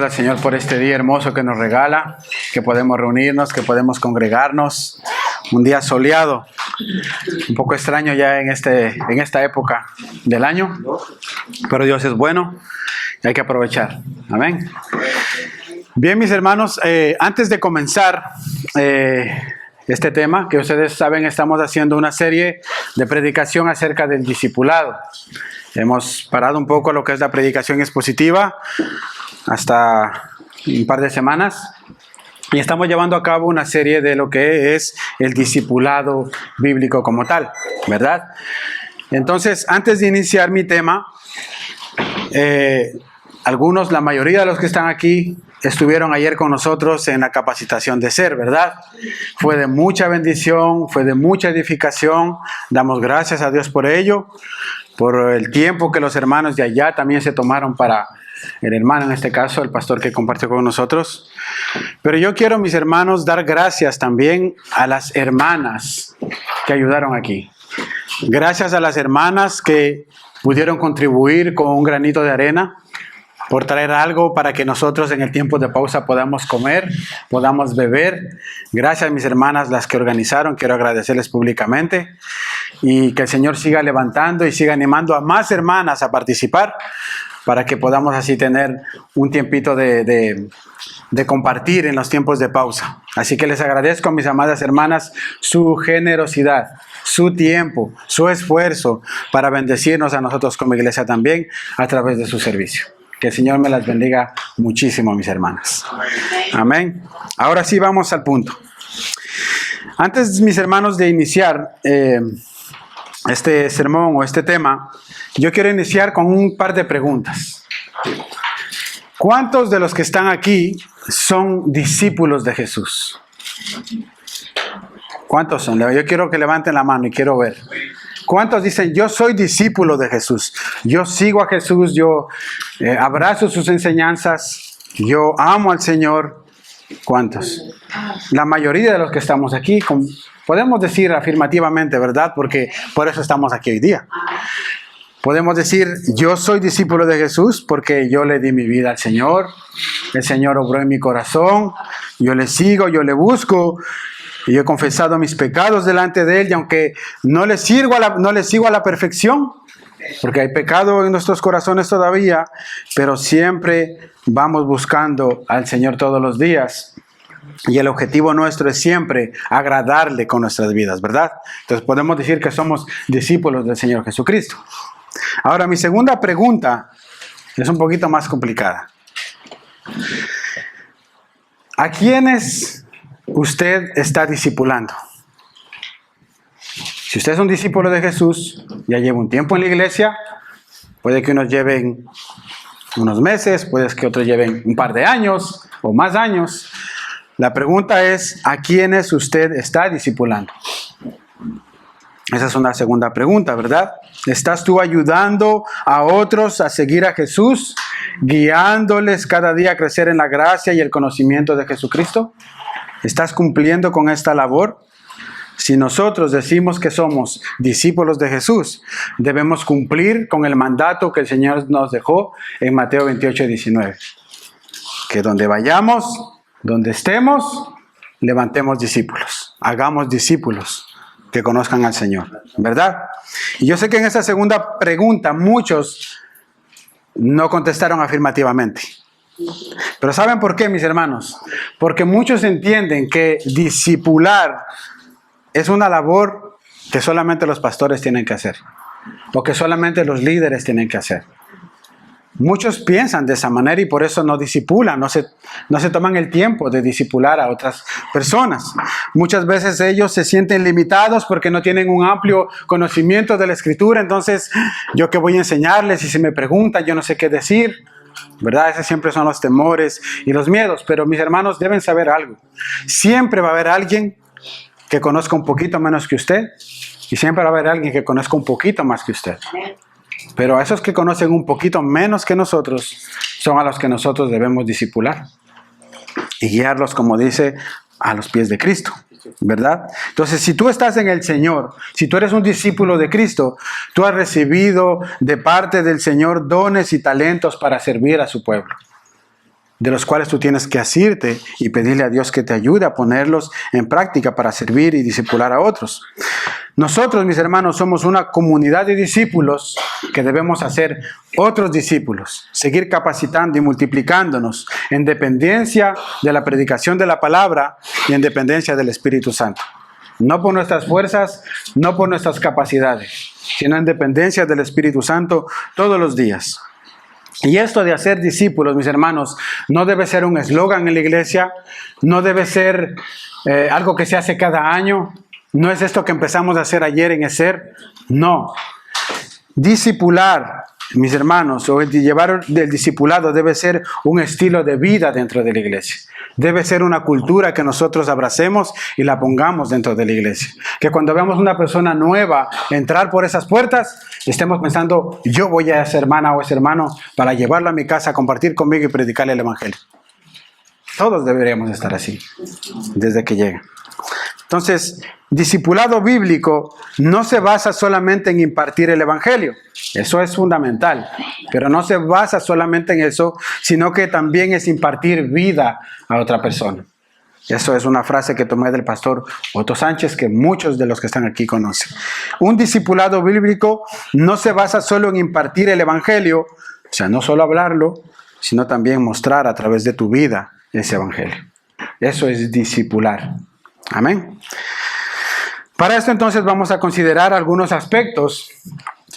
al Señor por este día hermoso que nos regala, que podemos reunirnos, que podemos congregarnos. Un día soleado, un poco extraño ya en esta época del año, pero Dios es bueno y hay que aprovechar. Amén. Bien, mis hermanos, antes de comenzar este tema, que ustedes saben, estamos haciendo una serie de predicación acerca del discipulado. Hemos parado un poco lo que es la predicación expositiva hasta un par de semanas y estamos llevando a cabo una serie de lo que es el discipulado bíblico como tal, ¿verdad? Entonces, antes de iniciar mi tema, la mayoría de los que están aquí estuvieron ayer con nosotros en la capacitación de ser, ¿verdad? Fue de mucha bendición, fue de mucha edificación. Damos gracias a Dios por ello, por el tiempo que los hermanos de allá también se tomaron para, el hermano en este caso, el pastor que compartió con nosotros. Pero yo quiero, mis hermanos, dar gracias también a las hermanas que ayudaron aquí. Gracias a las hermanas que pudieron contribuir con un granito de arena, por traer algo para que nosotros en el tiempo de pausa podamos comer, podamos beber. Gracias, mis hermanas, las que organizaron. Quiero agradecerles públicamente y que el Señor siga levantando y siga animando a más hermanas a participar para que podamos así tener un tiempito de compartir en los tiempos de pausa. Así que les agradezco, mis amadas hermanas, su generosidad, su tiempo, su esfuerzo para bendecirnos a nosotros como iglesia también a través de su servicio. Que el Señor me las bendiga muchísimo, mis hermanas. Amén. Ahora sí vamos al punto. Antes, mis hermanos, de iniciar este sermón o este tema, yo quiero iniciar con un par de preguntas. ¿Cuántos de los que están aquí son discípulos de Jesús? ¿Cuántos son? Yo quiero que levanten la mano y quiero ver. ¿Cuántos dicen, yo soy discípulo de Jesús? Yo sigo a Jesús, yo abrazo sus enseñanzas, yo amo al Señor. ¿Cuántos? La mayoría de los que estamos aquí, podemos decir afirmativamente, ¿verdad? Porque por eso estamos aquí hoy día. Podemos decir, yo soy discípulo de Jesús porque yo le di mi vida al Señor. El Señor obró en mi corazón, yo le sigo, yo le busco. Y yo he confesado mis pecados delante de Él, y aunque no le sigo a la perfección, porque hay pecado en nuestros corazones todavía, pero siempre vamos buscando al Señor todos los días. Y el objetivo nuestro es siempre agradarle con nuestras vidas, ¿verdad? Entonces podemos decir que somos discípulos del Señor Jesucristo. Ahora, mi segunda pregunta es un poquito más complicada. ¿A quiénes usted está discipulando? Si usted es un discípulo de Jesús, ya lleva un tiempo en la iglesia, puede que unos lleven unos meses, puede que otros lleven un par de años o más años. La pregunta es, ¿a quiénes usted está discipulando? Esa es una segunda pregunta, ¿verdad? ¿Estás tú ayudando a otros a seguir a Jesús, guiándoles cada día a crecer en la gracia y el conocimiento de Jesucristo? ¿Estás cumpliendo con esta labor? Si nosotros decimos que somos discípulos de Jesús, debemos cumplir con el mandato que el Señor nos dejó en Mateo 28:19. Que donde vayamos, donde estemos, levantemos discípulos, hagamos discípulos que conozcan al Señor, ¿verdad? Y yo sé que en esa segunda pregunta muchos no contestaron afirmativamente. Pero ¿saben por qué, mis hermanos? Porque muchos entienden que discipular es una labor que solamente los pastores tienen que hacer, o que solamente los líderes tienen que hacer. Muchos piensan de esa manera y por eso no discipulan, no se toman el tiempo de discipular a otras personas. Muchas veces ellos se sienten limitados porque no tienen un amplio conocimiento de la Escritura. Entonces, ¿yo qué voy a enseñarles? Y si me preguntan, yo no sé qué decir, ¿verdad? Esos siempre son los temores y los miedos. Pero mis hermanos deben saber algo. Siempre va a haber alguien que conozca un poquito menos que usted y siempre va a haber alguien que conozca un poquito más que usted. Pero a esos que conocen un poquito menos que nosotros son a los que nosotros debemos discipular y guiarlos, como dice, a los pies de Cristo, ¿verdad? Entonces, si tú estás en el Señor, si tú eres un discípulo de Cristo, tú has recibido de parte del Señor dones y talentos para servir a su pueblo. de los cuales tú tienes que asirte y pedirle a Dios que te ayude a ponerlos en práctica para servir y discipular a otros. Nosotros, mis hermanos, somos una comunidad de discípulos que debemos hacer otros discípulos, seguir capacitando y multiplicándonos en dependencia de la predicación de la palabra y en dependencia del Espíritu Santo. No por nuestras fuerzas, no por nuestras capacidades, sino en dependencia del Espíritu Santo todos los días. Y esto de hacer discípulos, mis hermanos, no debe ser un eslogan en la iglesia, no debe ser algo que se hace cada año, no es esto que empezamos a hacer ayer en ESER, no. Discipular, mis hermanos, o el llevar del discipulado debe ser un estilo de vida dentro de la iglesia. Debe ser una cultura que nosotros abracemos y la pongamos dentro de la iglesia. Que cuando veamos una persona nueva entrar por esas puertas, estemos pensando, yo voy a esa hermana o ese hermano para llevarlo a mi casa, a compartir conmigo y predicarle el evangelio. Todos deberíamos estar así, desde que lleguen. Entonces, discipulado bíblico no se basa solamente en impartir el evangelio. Eso es fundamental, pero no se basa solamente en eso, sino que también es impartir vida a otra persona. Eso es una frase que tomé del pastor Otto Sánchez, que muchos de los que están aquí conocen. Un discipulado bíblico no se basa solo en impartir el evangelio, o sea, no solo hablarlo, sino también mostrar a través de tu vida ese evangelio. Eso es discipular. Amén. Para esto entonces vamos a considerar algunos aspectos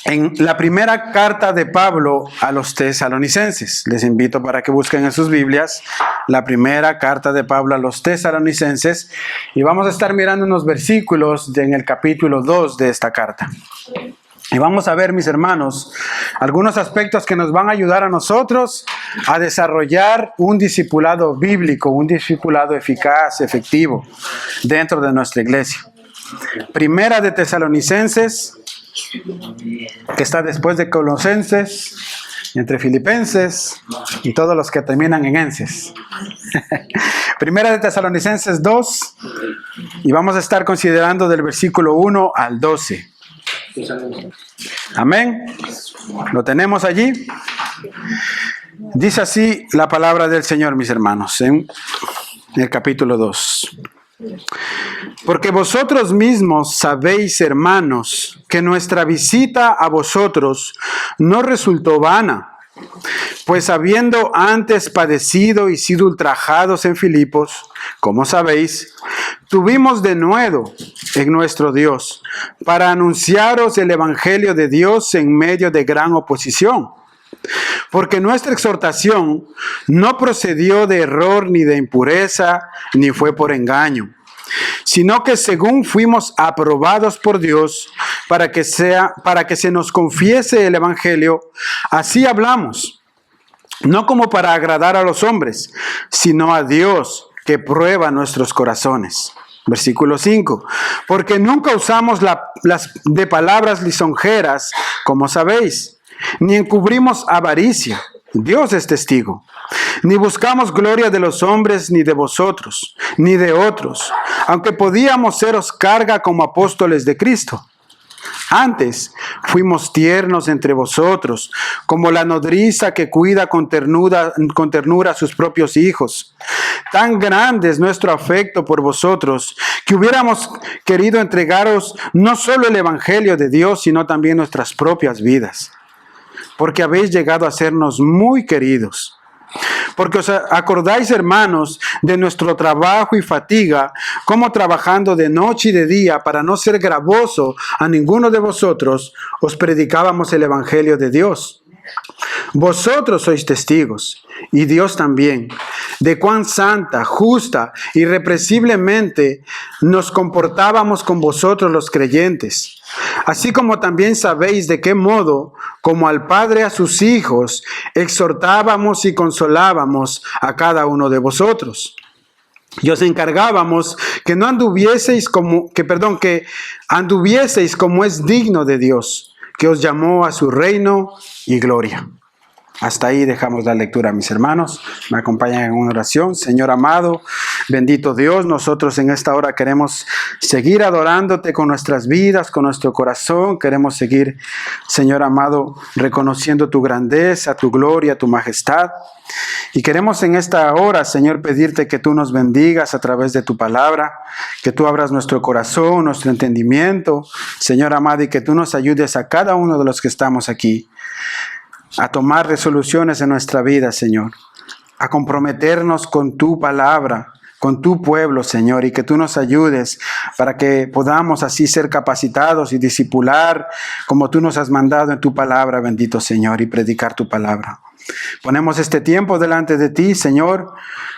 en la primera carta de Pablo a los tesalonicenses. Les invito para que busquen en sus Biblias la primera carta de Pablo a los tesalonicenses y vamos a estar mirando unos versículos en el capítulo 2 de esta carta. Y vamos a ver, mis hermanos, algunos aspectos que nos van a ayudar a nosotros a desarrollar un discipulado bíblico, un discipulado eficaz, efectivo, dentro de nuestra iglesia. Primera de Tesalonicenses, que está después de Colosenses, entre Filipenses y todos los que terminan en enses. Primera de Tesalonicenses 2, y vamos a estar considerando del versículo 1 al 12. Amén. ¿Lo tenemos allí? Dice así la palabra del Señor, mis hermanos, en el capítulo 2. Porque vosotros mismos sabéis, hermanos, que nuestra visita a vosotros no resultó vana, pues habiendo antes padecido y sido ultrajados en Filipos, como sabéis, tuvimos denuedo en nuestro Dios para anunciaros el evangelio de Dios en medio de gran oposición. Porque nuestra exhortación no procedió de error ni de impureza, ni fue por engaño, sino que según fuimos aprobados por Dios para que se nos confiese el evangelio, así hablamos, no como para agradar a los hombres, sino a Dios que prueba nuestros corazones. Versículo 5. Porque nunca usamos las de palabras lisonjeras, como sabéis, ni encubrimos avaricia. Dios es testigo. Ni buscamos gloria de los hombres, ni de vosotros, ni de otros, aunque podíamos seros carga como apóstoles de Cristo. Antes fuimos tiernos entre vosotros, como la nodriza que cuida con ternura a sus propios hijos. Tan grande es nuestro afecto por vosotros, que hubiéramos querido entregaros no solo el evangelio de Dios, sino también nuestras propias vidas, porque habéis llegado a sernos muy queridos. Porque os acordáis, hermanos, de nuestro trabajo y fatiga, como trabajando de noche y de día para no ser gravoso a ninguno de vosotros, os predicábamos el evangelio de Dios. Vosotros sois testigos, y Dios también, de cuán santa, justa, irrepresiblemente nos comportábamos con vosotros los creyentes. Así como también sabéis de qué modo, como al Padre a sus hijos, exhortábamos y consolábamos a cada uno de vosotros. Y os encargábamos que anduvieseis como es digno de Dios, que os llamó a su reino y gloria. Hasta ahí dejamos la lectura, mis hermanos. Me acompañan en una oración. Señor amado, bendito Dios, nosotros en esta hora queremos seguir adorándote con nuestras vidas, con nuestro corazón. Queremos seguir, Señor amado, reconociendo tu grandeza, tu gloria, tu majestad. Y queremos en esta hora, Señor, pedirte que tú nos bendigas a través de tu palabra, que tú abras nuestro corazón, nuestro entendimiento, Señor amado, y que tú nos ayudes a cada uno de los que estamos aquí a tomar resoluciones en nuestra vida, Señor, a comprometernos con tu palabra, con tu pueblo, Señor, y que tú nos ayudes para que podamos así ser capacitados y discipular como tú nos has mandado en tu palabra, bendito Señor, y predicar tu palabra. Ponemos este tiempo delante de ti, Señor.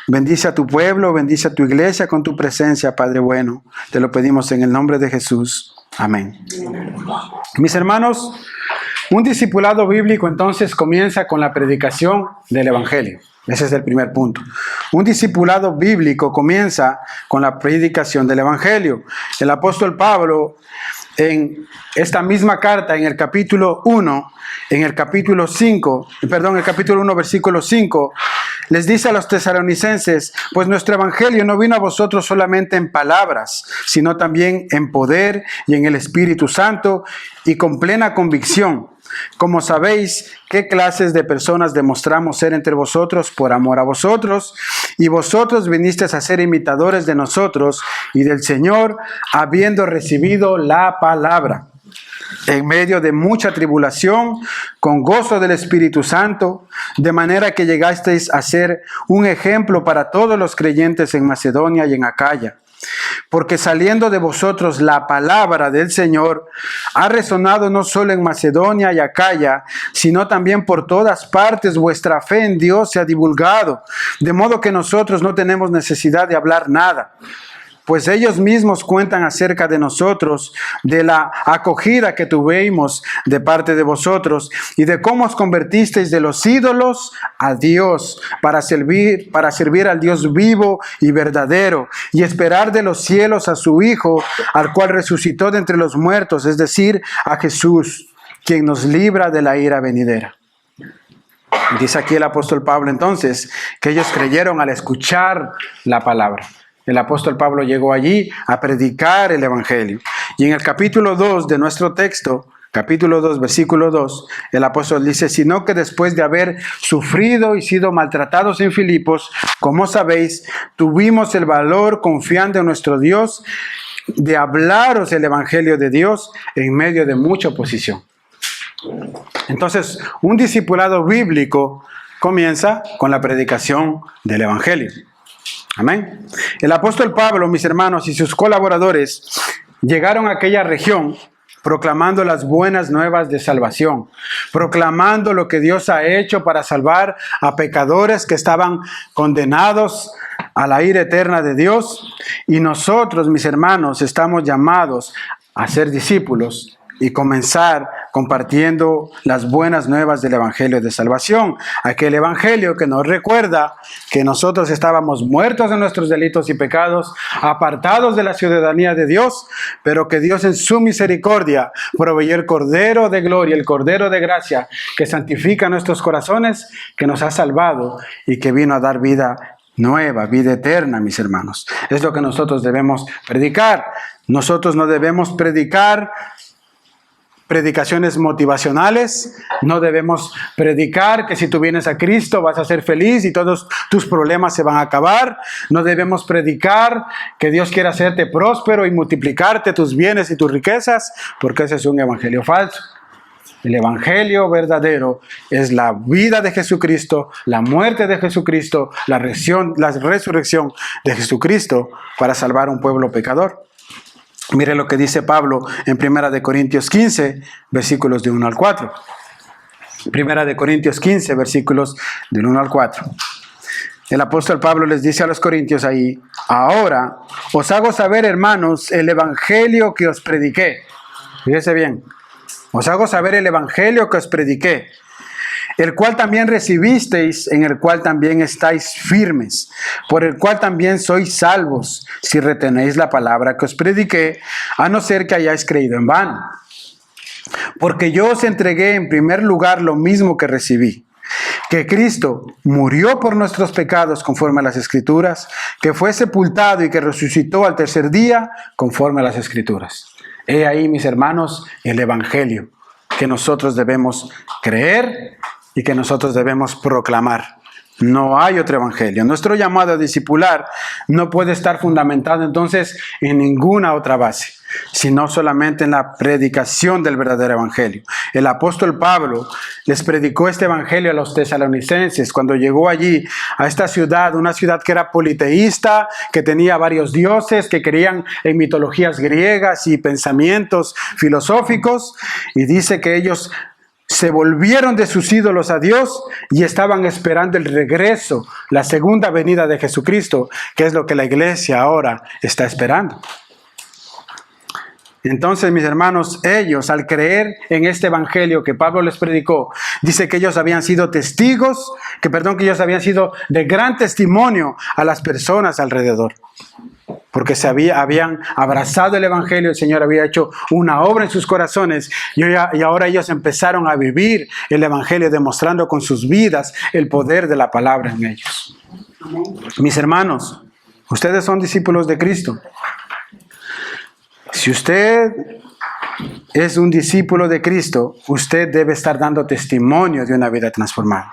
Bendice a tu pueblo, bendice a tu iglesia con tu presencia, Padre bueno. Te lo pedimos en el nombre de Jesús. Amén. Mis hermanos, un discipulado bíblico entonces comienza con la predicación del Evangelio. Ese es el primer punto. Un discipulado bíblico comienza con la predicación del Evangelio. El apóstol Pablo, en esta misma carta, en el capítulo 1, el capítulo 1, versículo 5, les dice a los tesalonicenses: pues nuestro evangelio no vino a vosotros solamente en palabras, sino también en poder y en el Espíritu Santo y con plena convicción. Como sabéis, qué clases de personas demostramos ser entre vosotros por amor a vosotros, y vosotros vinisteis a ser imitadores de nosotros y del Señor, habiendo recibido la palabra, en medio de mucha tribulación, con gozo del Espíritu Santo, de manera que llegasteis a ser un ejemplo para todos los creyentes en Macedonia y en Acaya. Porque saliendo de vosotros la palabra del Señor ha resonado no solo en Macedonia y Acaya, sino también por todas partes vuestra fe en Dios se ha divulgado, de modo que nosotros no tenemos necesidad de hablar nada. Pues ellos mismos cuentan acerca de nosotros, de la acogida que tuvimos de parte de vosotros y de cómo os convertisteis de los ídolos a Dios para servir al Dios vivo y verdadero y esperar de los cielos a su Hijo, al cual resucitó de entre los muertos, es decir, a Jesús, quien nos libra de la ira venidera. Dice aquí el apóstol Pablo entonces que ellos creyeron al escuchar la palabra. El apóstol Pablo llegó allí a predicar el Evangelio. Y en el capítulo 2 de nuestro texto, capítulo 2, versículo 2, el apóstol dice: sino que después de haber sufrido y sido maltratados en Filipos, como sabéis, tuvimos el valor, confiando en nuestro Dios, de hablaros el Evangelio de Dios en medio de mucha oposición. Entonces, un discipulado bíblico comienza con la predicación del Evangelio. Amén. El apóstol Pablo, mis hermanos, y sus colaboradores llegaron a aquella región proclamando las buenas nuevas de salvación, proclamando lo que Dios ha hecho para salvar a pecadores que estaban condenados a la ira eterna de Dios. Y nosotros, mis hermanos, estamos llamados a ser discípulos y comenzar compartiendo las buenas nuevas del Evangelio de salvación. Aquel Evangelio que nos recuerda que nosotros estábamos muertos en nuestros delitos y pecados, apartados de la ciudadanía de Dios, pero que Dios en su misericordia proveyó el Cordero de gloria, el Cordero de gracia, que santifica nuestros corazones, que nos ha salvado y que vino a dar vida nueva, vida eterna, mis hermanos. Es lo que nosotros debemos predicar. Nosotros no debemos predicar predicaciones motivacionales, no debemos predicar que si tú vienes a Cristo vas a ser feliz y todos tus problemas se van a acabar. No debemos predicar que Dios quiere hacerte próspero y multiplicarte tus bienes y tus riquezas, porque ese es un evangelio falso. El evangelio verdadero es la vida de Jesucristo, la muerte de Jesucristo, la resurrección de Jesucristo para salvar a un pueblo pecador. Mire lo que dice Pablo en 1 Corintios 15, versículos de 1 al 4. 1 Corintios 15, versículos del 1 al 4. El apóstol Pablo les dice a los corintios ahí: ahora os hago saber, hermanos, el evangelio que os prediqué. Fíjese bien. Os hago saber el evangelio que os prediqué, el cual también recibisteis, en el cual también estáis firmes, por el cual también sois salvos, si retenéis la palabra que os prediqué, a no ser que hayáis creído en vano. Porque yo os entregué en primer lugar lo mismo que recibí, que Cristo murió por nuestros pecados conforme a las Escrituras, que fue sepultado y que resucitó al tercer día conforme a las Escrituras. He ahí, mis hermanos, el Evangelio que nosotros debemos creer y que nosotros debemos proclamar. No hay otro evangelio. Nuestro llamado a discipular no puede estar fundamentado entonces en ninguna otra base, sino solamente en la predicación del verdadero evangelio. El apóstol Pablo les predicó este evangelio a los tesalonicenses cuando llegó allí a esta ciudad, una ciudad que era politeísta, que tenía varios dioses, que creían en mitologías griegas y pensamientos filosóficos, y dice que ellos se volvieron de sus ídolos a Dios y estaban esperando el regreso, la segunda venida de Jesucristo, que es lo que la iglesia ahora está esperando. Entonces, mis hermanos, ellos al creer en este evangelio que Pablo les predicó, dice que ellos habían sido testigos, que ellos habían sido de gran testimonio a las personas alrededor. Porque habían abrazado el evangelio, el Señor había hecho una obra en sus corazones y ahora ellos empezaron a vivir el evangelio, demostrando con sus vidas el poder de la palabra en ellos. Mis hermanos, ustedes son discípulos de Cristo. Si usted es un discípulo de Cristo, usted debe estar dando testimonio de una vida transformada.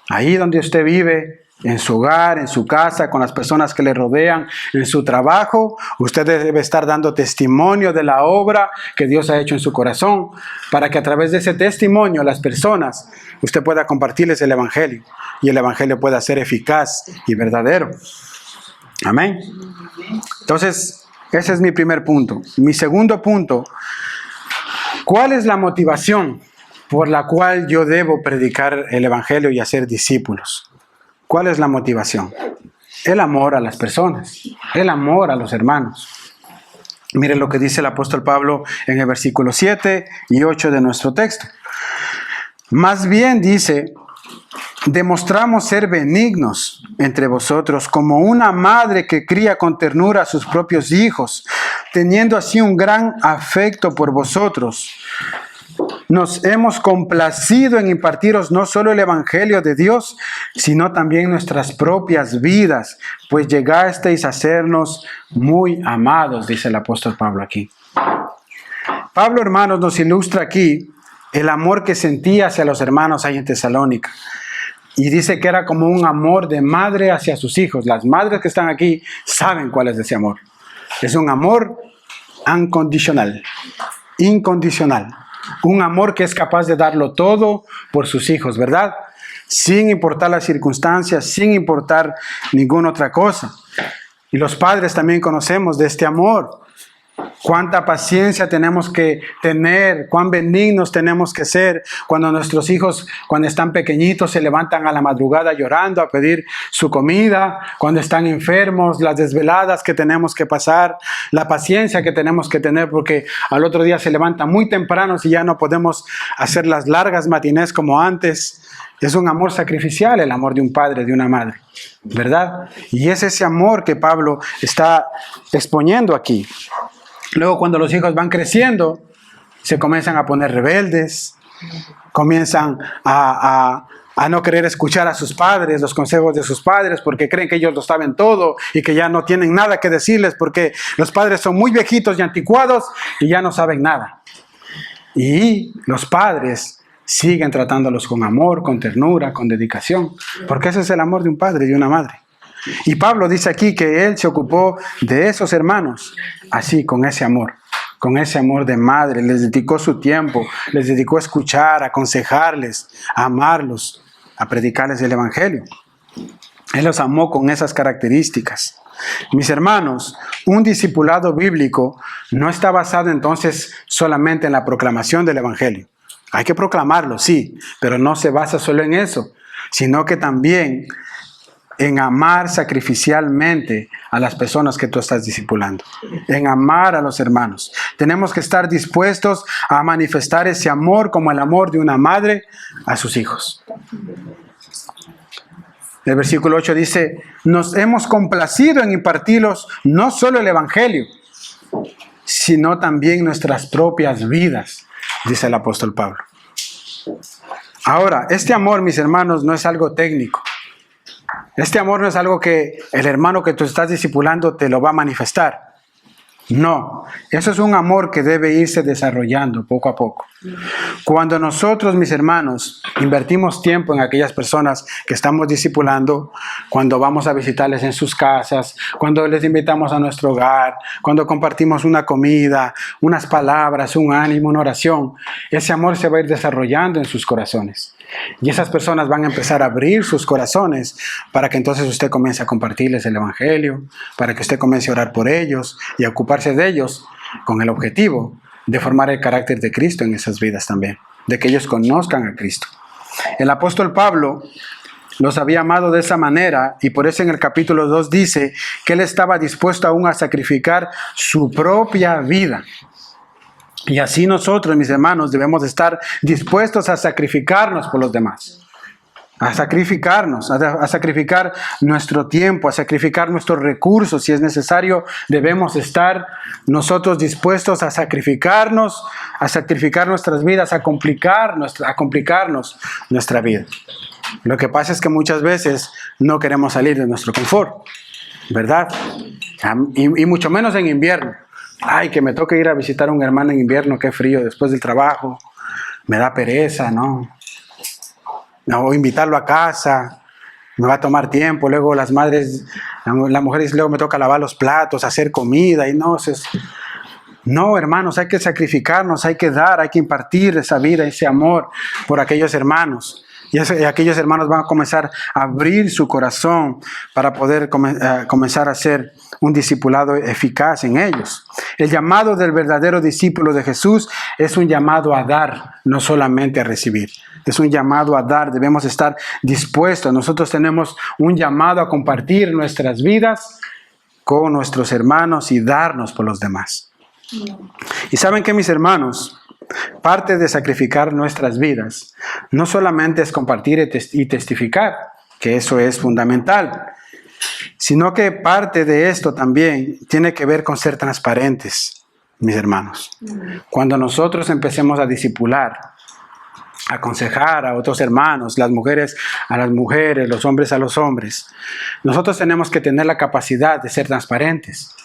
Ahí donde usted vive, en su hogar, en su casa, con las personas que le rodean, en su trabajo, usted debe estar dando testimonio de la obra que Dios ha hecho en su corazón, para que a través de ese testimonio las personas, usted pueda compartirles el evangelio y el evangelio pueda ser eficaz y verdadero. Amén. Entonces, ese es mi primer punto. Mi segundo punto, ¿cuál es la motivación por la cual yo debo predicar el evangelio y hacer discípulos? ¿Cuál es la motivación? El amor a las personas, el amor a los hermanos. Miren lo que dice el apóstol Pablo en el versículo 7 y 8 de nuestro texto. Más bien dice, demostramos ser benignos entre vosotros como una madre que cría con ternura a sus propios hijos, teniendo así un gran afecto por vosotros. Nos hemos complacido en impartiros no solo el evangelio de Dios, sino también nuestras propias vidas, pues llegasteis a sernos muy amados, dice el apóstol Pablo aquí. Pablo, hermanos, nos ilustra aquí el amor que sentía hacia los hermanos ahí en Tesalónica. Y dice que era como un amor de madre hacia sus hijos. Las madres que están aquí saben cuál es ese amor. Es un amor incondicional. Un amor que es capaz de darlo todo por sus hijos, ¿verdad? Sin importar las circunstancias, sin importar ninguna otra cosa. Y los padres también conocemos de este amor. Cuánta paciencia tenemos que tener, cuán benignos tenemos que ser cuando nuestros hijos, cuando están pequeñitos, se levantan a la madrugada llorando a pedir su comida, cuando están enfermos, las desveladas que tenemos que pasar, la paciencia que tenemos que tener porque al otro día se levantan muy temprano y ya no podemos hacer las largas matinés como antes. Es un amor sacrificial, el amor de un padre, de una madre, ¿verdad? Y es ese amor que Pablo está exponiendo aquí. Luego, cuando los hijos van creciendo, se comienzan a poner rebeldes, comienzan a no querer escuchar a sus padres, los consejos de sus padres, porque creen que ellos lo saben todo y que ya no tienen nada que decirles, porque los padres son muy viejitos y anticuados y ya no saben nada. Y los padres siguen tratándolos con amor, con ternura, con dedicación, porque ese es el amor de un padre y de una madre. Y Pablo dice aquí que él se ocupó de esos hermanos, así, con ese amor de madre. Les dedicó su tiempo, les dedicó a escuchar, a aconsejarles, a amarlos, a predicarles el evangelio. Él los amó con esas características. Mis hermanos, un discipulado bíblico no está basado entonces solamente en la proclamación del evangelio. Hay que proclamarlo, sí, pero no se basa solo en eso, sino que también en amar sacrificialmente a las personas que tú estás discipulando, en amar a los hermanos. Tenemos que estar dispuestos a manifestar ese amor como el amor de una madre a sus hijos. El versículo 8 dice, nos hemos complacido en impartirlos no solo el evangelio, sino también nuestras propias vidas, dice el apóstol Pablo. Ahora, este amor, mis hermanos, no es algo técnico. Este amor no es algo que el hermano que tú estás discipulando te lo va a manifestar. No, eso es un amor que debe irse desarrollando poco a poco. Cuando nosotros, mis hermanos, invertimos tiempo en aquellas personas que estamos discipulando, cuando vamos a visitarles en sus casas, cuando les invitamos a nuestro hogar, cuando compartimos una comida, unas palabras, un ánimo, una oración, ese amor se va a ir desarrollando en sus corazones. Y esas personas van a empezar a abrir sus corazones para que entonces usted comience a compartirles el Evangelio, para que usted comience a orar por ellos y a ocuparse de ellos con el objetivo de formar el carácter de Cristo en esas vidas también, de que ellos conozcan a Cristo. El apóstol Pablo los había amado de esa manera y por eso en el capítulo 2 dice que él estaba dispuesto aún a sacrificar su propia vida. Y así nosotros, mis hermanos, debemos estar dispuestos a sacrificarnos por los demás. A sacrificarnos, a sacrificar nuestro tiempo, a sacrificar nuestros recursos. Si es necesario, debemos estar nosotros dispuestos a sacrificarnos, a sacrificar nuestras vidas, a complicarnos nuestra vida. Lo que pasa es que muchas veces no queremos salir de nuestro confort, ¿verdad? Y mucho menos en invierno. Ay, que me toque ir a visitar a un hermano en invierno, qué frío, después del trabajo. Me da pereza, ¿no? O invitarlo a casa, me va a tomar tiempo. Luego las mujeres, luego me toca lavar los platos, hacer comida. Y no, hermanos, hay que sacrificarnos, hay que dar, hay que impartir esa vida, ese amor por aquellos hermanos. Y aquellos hermanos van a comenzar a abrir su corazón para poder comenzar a ser un discipulado eficaz en ellos. El llamado del verdadero discípulo de Jesús es un llamado a dar, no solamente a recibir. Es un llamado a dar, debemos estar dispuestos. Nosotros tenemos un llamado a compartir nuestras vidas con nuestros hermanos y darnos por los demás. Y saben que, mis hermanos, parte de sacrificar nuestras vidas no solamente es compartir y testificar, que eso es fundamental, sino que parte de esto también tiene que ver con ser transparentes, mis hermanos. Cuando nosotros empecemos a discipular, a aconsejar a otros hermanos, las mujeres a las mujeres, los hombres a los hombres, nosotros tenemos que tener la capacidad de ser transparentes.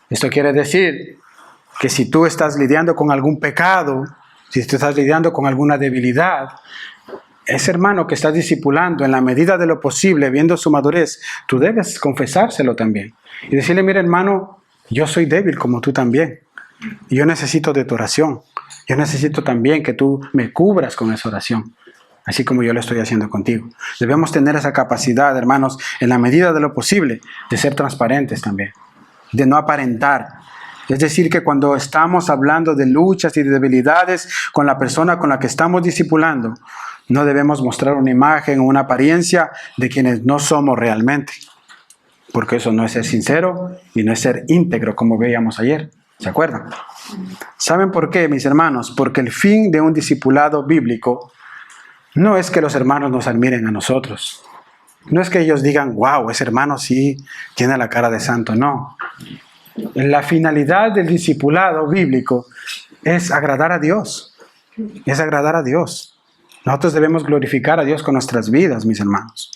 Esto quiere decir que si tú estás lidiando con algún pecado, si tú estás lidiando con alguna debilidad, ese hermano que estás discipulando, en la medida de lo posible, viendo su madurez, tú debes confesárselo también. Y decirle, mira hermano, yo soy débil como tú también. Y yo necesito de tu oración. Yo necesito también que tú me cubras con esa oración, así como yo lo estoy haciendo contigo. Debemos tener esa capacidad, hermanos, en la medida de lo posible, de ser transparentes también, de no aparentar. Es decir, que cuando estamos hablando de luchas y de debilidades con la persona con la que estamos discipulando, no debemos mostrar una imagen o una apariencia de quienes no somos realmente. Porque eso no es ser sincero y no es ser íntegro, como veíamos ayer. ¿Se acuerdan? ¿Saben por qué, mis hermanos? Porque el fin de un discipulado bíblico no es que los hermanos nos admiren a nosotros. No es que ellos digan, wow, ese hermano sí tiene la cara de santo. No. La finalidad del discipulado bíblico es agradar a Dios. Es agradar a Dios. Nosotros debemos glorificar a Dios con nuestras vidas, mis hermanos.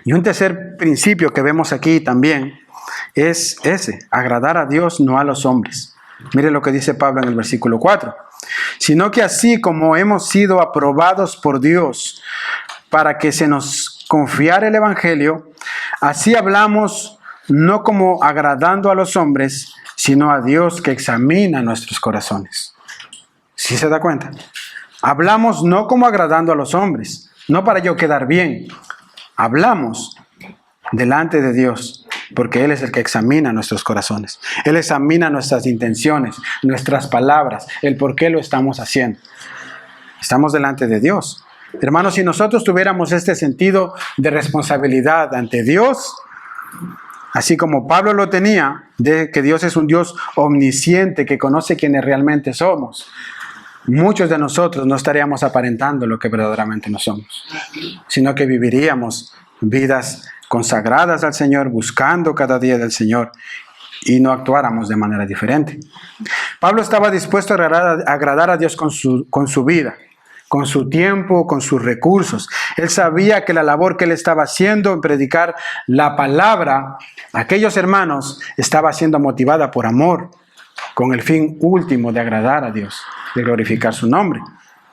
Y un tercer principio que vemos aquí también es ese, agradar a Dios, no a los hombres. Mire lo que dice Pablo en el versículo 4. Sino que así como hemos sido aprobados por Dios para que se nos confiara el Evangelio, así hablamos no como agradando a los hombres, sino a Dios que examina nuestros corazones. ¿Sí se da cuenta? Hablamos no como agradando a los hombres, no para yo quedar bien. Hablamos delante de Dios, porque Él es el que examina nuestros corazones. Él examina nuestras intenciones, nuestras palabras, el por qué lo estamos haciendo. Estamos delante de Dios. Hermanos, si nosotros tuviéramos este sentido de responsabilidad ante Dios, así como Pablo lo tenía, de que Dios es un Dios omnisciente, que conoce quiénes realmente somos, muchos de nosotros no estaríamos aparentando lo que verdaderamente no somos, sino que viviríamos vidas consagradas al Señor, buscando cada día del Señor, y no actuáramos de manera diferente. Pablo estaba dispuesto a agradar a Dios con su vida, con su tiempo, con sus recursos. Él sabía que la labor que él estaba haciendo en predicar la palabra a aquellos hermanos estaba siendo motivada por amor, con el fin último de agradar a Dios, de glorificar su nombre.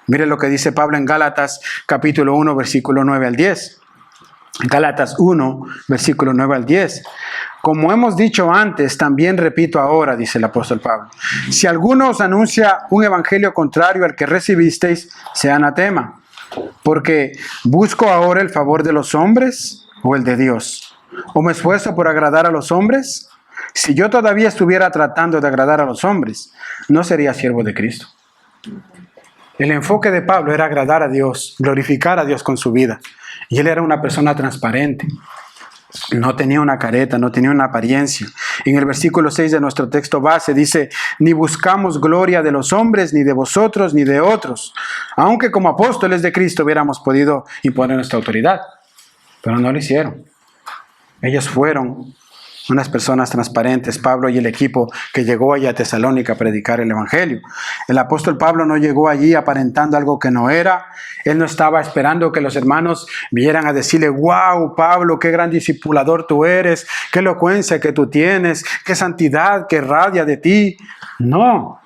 Mire lo que dice Pablo en Gálatas capítulo 1, versículo 9 al 10. Gálatas 1, versículo 9 al 10. Como hemos dicho antes, también repito ahora, dice el apóstol Pablo. Si alguno os anuncia un evangelio contrario al que recibisteis, sea anatema. Porque ¿busco ahora el favor de los hombres o el de Dios? ¿O me esfuerzo por agradar a los hombres? Si yo todavía estuviera tratando de agradar a los hombres, no sería siervo de Cristo. El enfoque de Pablo era agradar a Dios, glorificar a Dios con su vida. Y él era una persona transparente. No tenía una careta, no tenía una apariencia. En el versículo 6 de nuestro texto base dice: ni buscamos gloria de los hombres, ni de vosotros, ni de otros, aunque como apóstoles de Cristo hubiéramos podido imponer nuestra autoridad. Pero no lo hicieron. Ellos fueron unas personas transparentes, Pablo y el equipo que llegó allí a Tesalónica a predicar el evangelio. El apóstol Pablo no llegó allí aparentando algo que no era. Él no estaba esperando que los hermanos vieran a decirle: wow, Pablo, qué gran discipulador tú eres, qué elocuencia que tú tienes, qué santidad que radia de ti. No,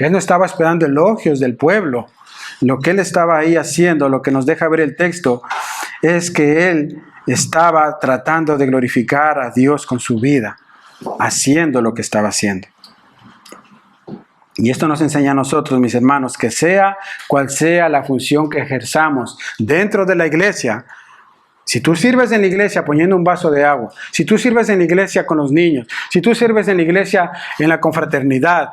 él no estaba esperando elogios del pueblo. Lo que él estaba ahí haciendo, lo que nos deja ver el texto, es que él estaba tratando de glorificar a Dios con su vida, haciendo lo que estaba haciendo. Y esto nos enseña a nosotros, mis hermanos, que sea cual sea la función que ejerzamos dentro de la iglesia, si tú sirves en la iglesia poniendo un vaso de agua, si tú sirves en la iglesia con los niños, si tú sirves en la iglesia en la confraternidad,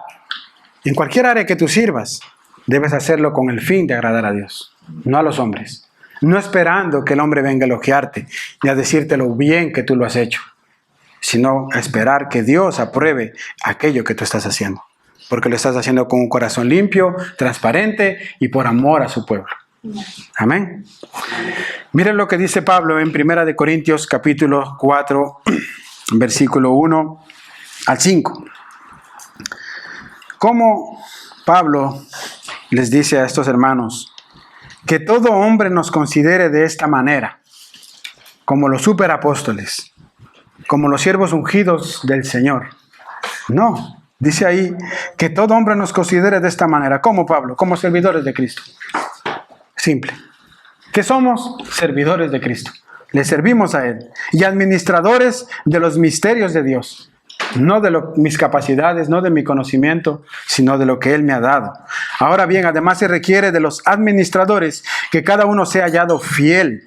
en cualquier área que tú sirvas, debes hacerlo con el fin de agradar a Dios, no a los hombres. No esperando que el hombre venga a elogiarte ni a decirte lo bien que tú lo has hecho, sino a esperar que Dios apruebe aquello que tú estás haciendo, porque lo estás haciendo con un corazón limpio, transparente y por amor a su pueblo. Amén. Miren lo que dice Pablo en 1 Corintios capítulo 4, versículo 1 al 5. ¿Cómo Pablo les dice a estos hermanos que todo hombre nos considere de esta manera, como los superapóstoles, como los siervos ungidos del Señor? No, dice ahí que todo hombre nos considere de esta manera. ¿Cómo, Pablo? Como servidores de Cristo. Simple. ¿Qué somos? Servidores de Cristo. Le servimos a Él. Y administradores de los misterios de Dios. No de mis capacidades, no de mi conocimiento, sino de lo que Él me ha dado. Ahora bien, además se requiere de los administradores que cada uno sea hallado fiel.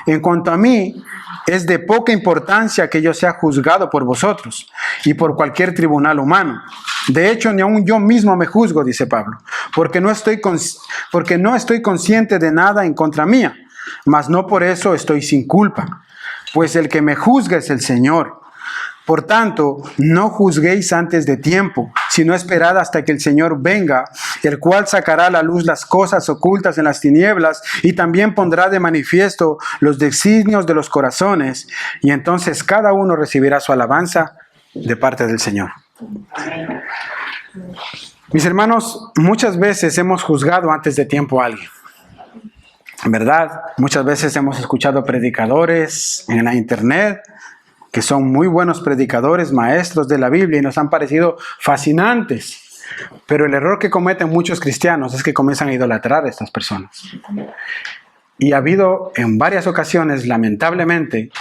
En cuanto a mí, es de poca importancia que yo sea juzgado por vosotros y por cualquier tribunal humano. De hecho, ni aun yo mismo me juzgo, dice Pablo, porque no estoy consciente de nada en contra mía, mas no por eso estoy sin culpa, pues el que me juzga es el Señor. Por tanto, no juzguéis antes de tiempo, sino esperad hasta que el Señor venga, el cual sacará a la luz las cosas ocultas en las tinieblas y también pondrá de manifiesto los designios de los corazones, y entonces cada uno recibirá su alabanza de parte del Señor. Mis hermanos, muchas veces hemos juzgado antes de tiempo a alguien. ¿Verdad? Muchas veces hemos escuchado predicadores en la internet que son muy buenos predicadores, maestros de la Biblia, y nos han parecido fascinantes. Pero el error que cometen muchos cristianos es que comienzan a idolatrar a estas personas. Y ha habido en varias ocasiones, lamentablemente,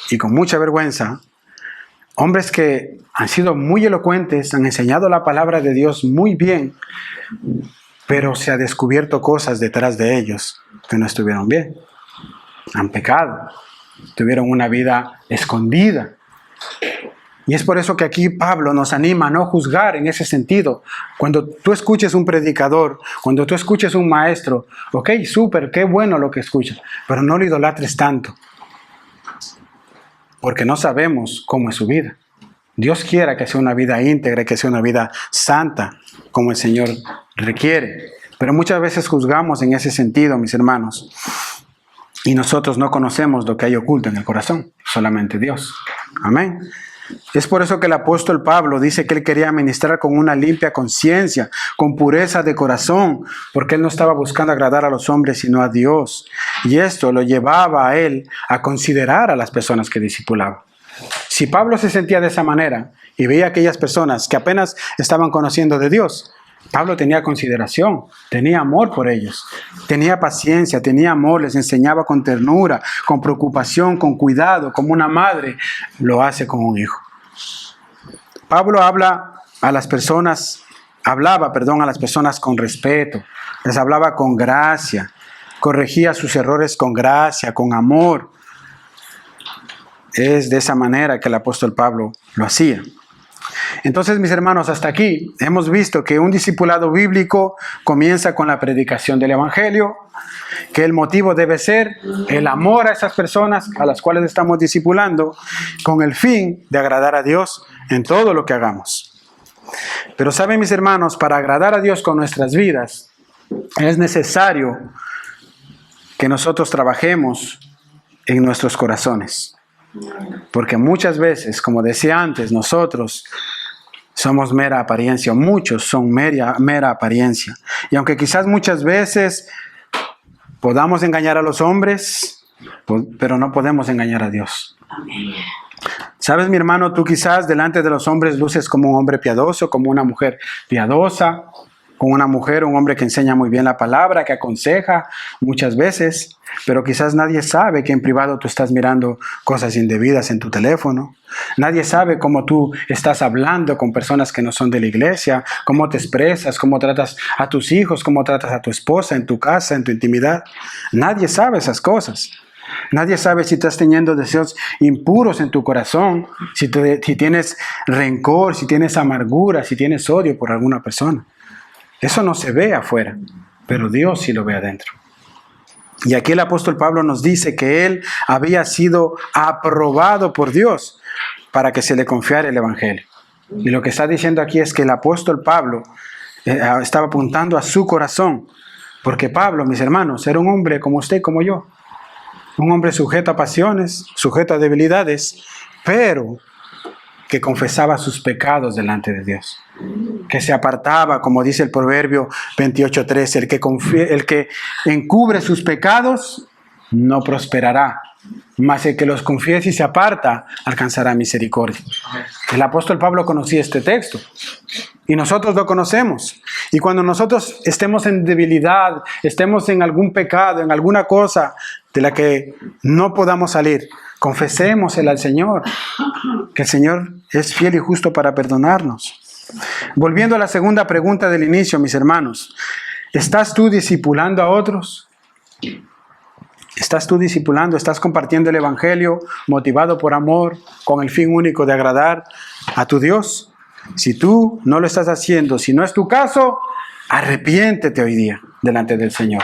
y con mucha vergüenza, hombres que han sido muy elocuentes, han enseñado la palabra de Dios muy bien, pero se ha descubierto cosas detrás de ellos que no estuvieron bien. Han pecado. Tuvieron una vida escondida. Y es por eso que aquí Pablo nos anima a no juzgar en ese sentido. Cuando tú escuches un predicador, cuando tú escuches un maestro, ok, súper, qué bueno lo que escuchas, pero no lo idolatres tanto, porque no sabemos cómo es su vida. Dios quiera que sea una vida íntegra, que sea una vida santa, como el Señor requiere. Pero muchas veces juzgamos en ese sentido, mis hermanos. Y nosotros no conocemos lo que hay oculto en el corazón, solamente Dios. Amén. Es por eso que el apóstol Pablo dice que él quería ministrar con una limpia conciencia, con pureza de corazón, porque él no estaba buscando agradar a los hombres, sino a Dios. Y esto lo llevaba a él a considerar a las personas que discipulaba. Si Pablo se sentía de esa manera y veía a aquellas personas que apenas estaban conociendo de Dios, Pablo tenía consideración, tenía amor por ellos, tenía paciencia, tenía amor, les enseñaba con ternura, con preocupación, con cuidado, como una madre lo hace con un hijo. Pablo hablaba a las personas con respeto, les hablaba con gracia, corregía sus errores con gracia, con amor. Es de esa manera que el apóstol Pablo lo hacía. Entonces, mis hermanos, hasta aquí hemos visto que un discipulado bíblico comienza con la predicación del Evangelio, que el motivo debe ser el amor a esas personas a las cuales estamos discipulando, con el fin de agradar a Dios en todo lo que hagamos. Pero saben, mis hermanos, para agradar a Dios con nuestras vidas, es necesario que nosotros trabajemos en nuestros corazones. Porque muchas veces, como decía antes, nosotros somos mera apariencia, o muchos son mera apariencia. Y aunque quizás muchas veces podamos engañar a los hombres, pero no podemos engañar a Dios. Sabes, mi hermano, tú quizás delante de los hombres luces como un hombre piadoso, como una mujer piadosa, como una mujer, un hombre que enseña muy bien la palabra, que aconseja muchas veces, pero quizás nadie sabe que en privado tú estás mirando cosas indebidas en tu teléfono. Nadie sabe cómo tú estás hablando con personas que no son de la iglesia, cómo te expresas, cómo tratas a tus hijos, cómo tratas a tu esposa en tu casa, en tu intimidad. Nadie sabe esas cosas. Nadie sabe si estás teniendo deseos impuros en tu corazón, si tienes rencor, si tienes amargura, si tienes odio por alguna persona. Eso no se ve afuera, pero Dios sí lo ve adentro. Y aquí el apóstol Pablo nos dice que él había sido aprobado por Dios para que se le confiara el Evangelio. Y lo que está diciendo aquí es que el apóstol Pablo estaba apuntando a su corazón, porque Pablo, mis hermanos, era un hombre como usted y como yo. Un hombre sujeto a pasiones, sujeto a debilidades, pero que confesaba sus pecados delante de Dios. Que se apartaba, como dice el Proverbio 28:13, el que encubre sus pecados no prosperará, mas el que los confiese y se aparta alcanzará misericordia. El apóstol Pablo conocía este texto y nosotros lo conocemos. Y cuando nosotros estemos en debilidad, estemos en algún pecado, en alguna cosa de la que no podamos salir, confesémosela al Señor, que el Señor es fiel y justo para perdonarnos. Volviendo a la segunda pregunta del inicio, mis hermanos, ¿estás tú discipulando a otros? ¿Estás tú discipulando? ¿Estás compartiendo el Evangelio motivado por amor con el fin único de agradar a tu Dios? Si tú no lo estás haciendo, si no es tu caso, arrepiéntete hoy día delante del Señor.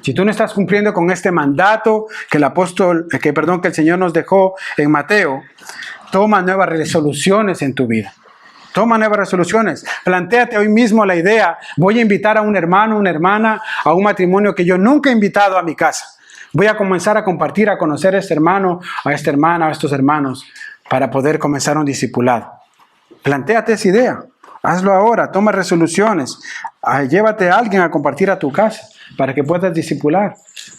Si tú no estás cumpliendo con este mandato que el Señor nos dejó en Mateo, toma nuevas resoluciones en tu vida. Toma nuevas resoluciones. Plantéate hoy mismo la idea: voy a invitar a un hermano, una hermana, a un matrimonio que yo nunca he invitado a mi casa. Voy a comenzar a compartir, a conocer a este hermano, a esta hermana, a estos hermanos, para poder comenzar un discipulado. Plantéate esa idea. Hazlo ahora. Toma resoluciones. Llévate a alguien a compartir a tu casa para que puedas discipular,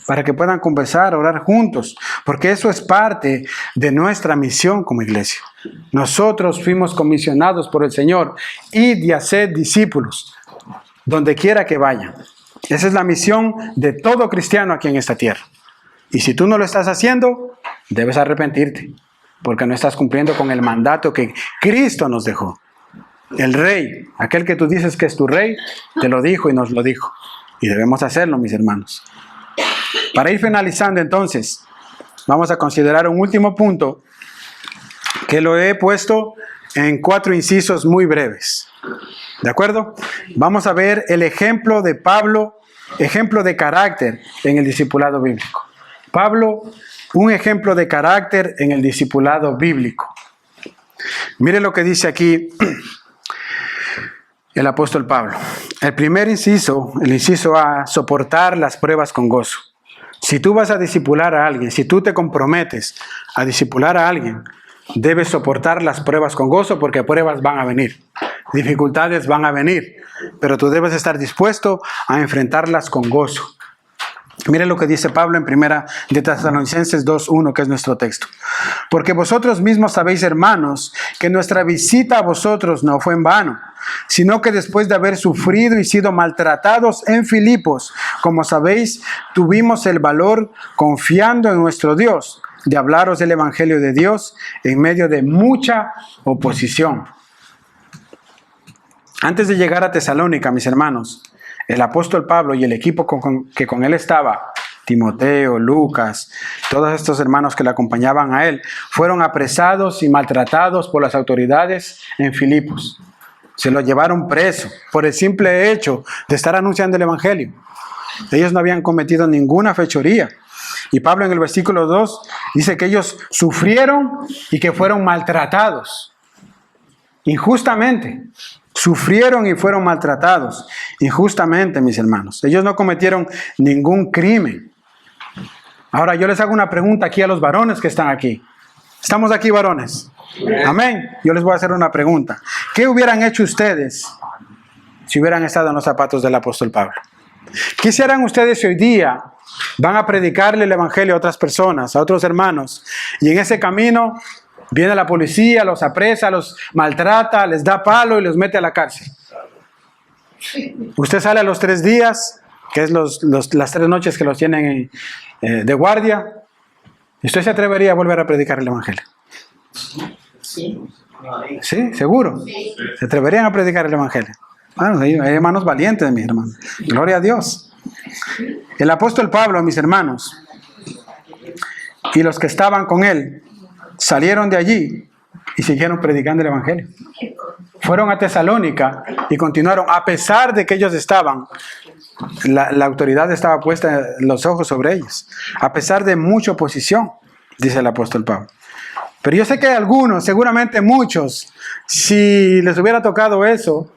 para que puedan conversar, orar juntos, porque eso es parte de nuestra misión como iglesia. Nosotros fuimos comisionados por el Señor: id y haced discípulos donde quiera que vayan. Esa es la misión de todo cristiano aquí en esta tierra. Y si tú no lo estás haciendo, debes arrepentirte, porque no estás cumpliendo con el mandato que Cristo nos dejó. El Rey, aquel que tú dices que es tu Rey, te lo dijo y nos lo dijo. Y debemos hacerlo, mis hermanos. Para ir finalizando entonces, vamos a considerar un último punto que lo he puesto en 4 incisos muy breves. ¿De acuerdo? Vamos a ver el ejemplo de Pablo, ejemplo de carácter en el discipulado bíblico. Pablo, un ejemplo de carácter en el discipulado bíblico. Mire lo que dice aquí el apóstol Pablo. El primer inciso, el inciso A, soportar las pruebas con gozo. Si tú vas a discipular a alguien, si tú te comprometes a discipular a alguien, debes soportar las pruebas con gozo, porque pruebas van a venir, dificultades van a venir, pero tú debes estar dispuesto a enfrentarlas con gozo. Mire lo que dice Pablo en primera de Tesalonicenses 2:1, que es nuestro texto. Porque vosotros mismos sabéis, hermanos, que nuestra visita a vosotros no fue en vano, sino que después de haber sufrido y sido maltratados en Filipos, como sabéis, tuvimos el valor, confiando en nuestro Dios, de hablaros del Evangelio de Dios en medio de mucha oposición. Antes de llegar a Tesalónica, mis hermanos, el apóstol Pablo y el equipo que con él estaba, Timoteo, Lucas, todos estos hermanos que le acompañaban a él, fueron apresados y maltratados por las autoridades en Filipos. Se los llevaron preso por el simple hecho de estar anunciando el Evangelio. Ellos no habían cometido ninguna fechoría. Y Pablo en el versículo 2 dice que ellos sufrieron y que fueron maltratados injustamente. Sufrieron y fueron maltratados injustamente, mis hermanos. Ellos no cometieron ningún crimen. Ahora yo les hago una pregunta aquí a los varones que están aquí. ¿Estamos aquí, varones? Amén. Yo les voy a hacer una pregunta. ¿Qué hubieran hecho ustedes si hubieran estado en los zapatos del apóstol Pablo? ¿Qué hicieran ustedes si hoy día van a predicarle el evangelio a otras personas, a otros hermanos, y en ese camino viene la policía, los apresa, los maltrata, les da palo y los mete a la cárcel? Usted sale a los 3 días, que es las 3 noches que los tienen de guardia, y usted se atrevería a volver a predicar el evangelio. Sí, seguro. Se atreverían a predicar el evangelio. Bueno, hay hermanos valientes, mis hermanos. Gloria a Dios. El apóstol Pablo, mis hermanos, y los que estaban con él, salieron de allí y siguieron predicando el evangelio. Fueron a Tesalónica y continuaron, a pesar de que ellos estaban, la autoridad estaba puesta los ojos sobre ellos, a pesar de mucha oposición, dice el apóstol Pablo. Pero yo sé que hay algunos, seguramente muchos, si les hubiera tocado eso,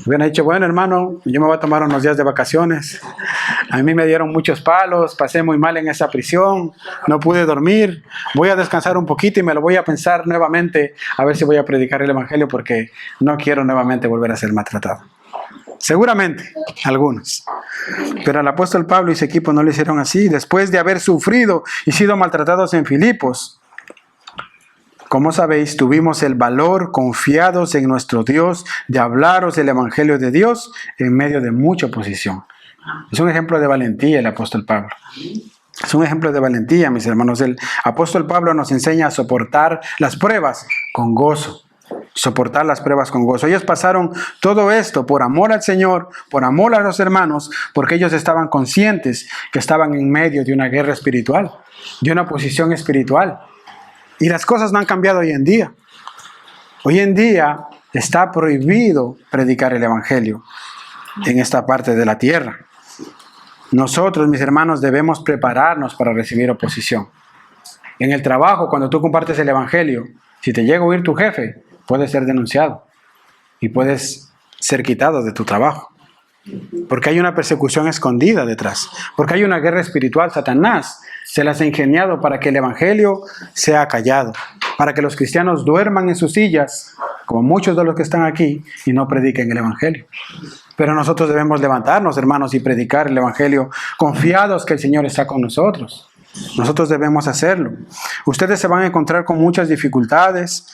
hubieran dicho, bueno, hermano, yo me voy a tomar unos días de vacaciones. A mí me dieron muchos palos, pasé muy mal en esa prisión, no pude dormir, voy a descansar un poquito y me lo voy a pensar nuevamente a ver si voy a predicar el evangelio, porque no quiero nuevamente volver a ser maltratado. Seguramente, algunos. Pero al apóstol Pablo y su equipo no lo hicieron así. Después de haber sufrido y sido maltratados en Filipos, como sabéis, tuvimos el valor, confiados en nuestro Dios, de hablaros del Evangelio de Dios en medio de mucha oposición. Es un ejemplo de valentía el apóstol Pablo. Es un ejemplo de valentía, mis hermanos. El apóstol Pablo nos enseña a soportar las pruebas con gozo. Soportar las pruebas con gozo. Ellos pasaron todo esto por amor al Señor, por amor a los hermanos, porque ellos estaban conscientes que estaban en medio de una guerra espiritual, de una oposición espiritual. Y las cosas no han cambiado hoy en día. Hoy en día está prohibido predicar el evangelio en esta parte de la tierra. Nosotros, mis hermanos, debemos prepararnos para recibir oposición. En el trabajo, cuando tú compartes el evangelio, si te llega a oír tu jefe, puedes ser denunciado y puedes ser quitado de tu trabajo. Porque hay una persecución escondida detrás. Porque hay una guerra espiritual. Satanás se las ha ingeniado para que el evangelio sea callado, para que los cristianos duerman en sus sillas, como muchos de los que están aquí, y no prediquen el evangelio. Pero nosotros debemos levantarnos, hermanos, y predicar el evangelio, confiados que el Señor está con nosotros. Nosotros debemos hacerlo. Ustedes se van a encontrar con muchas dificultades,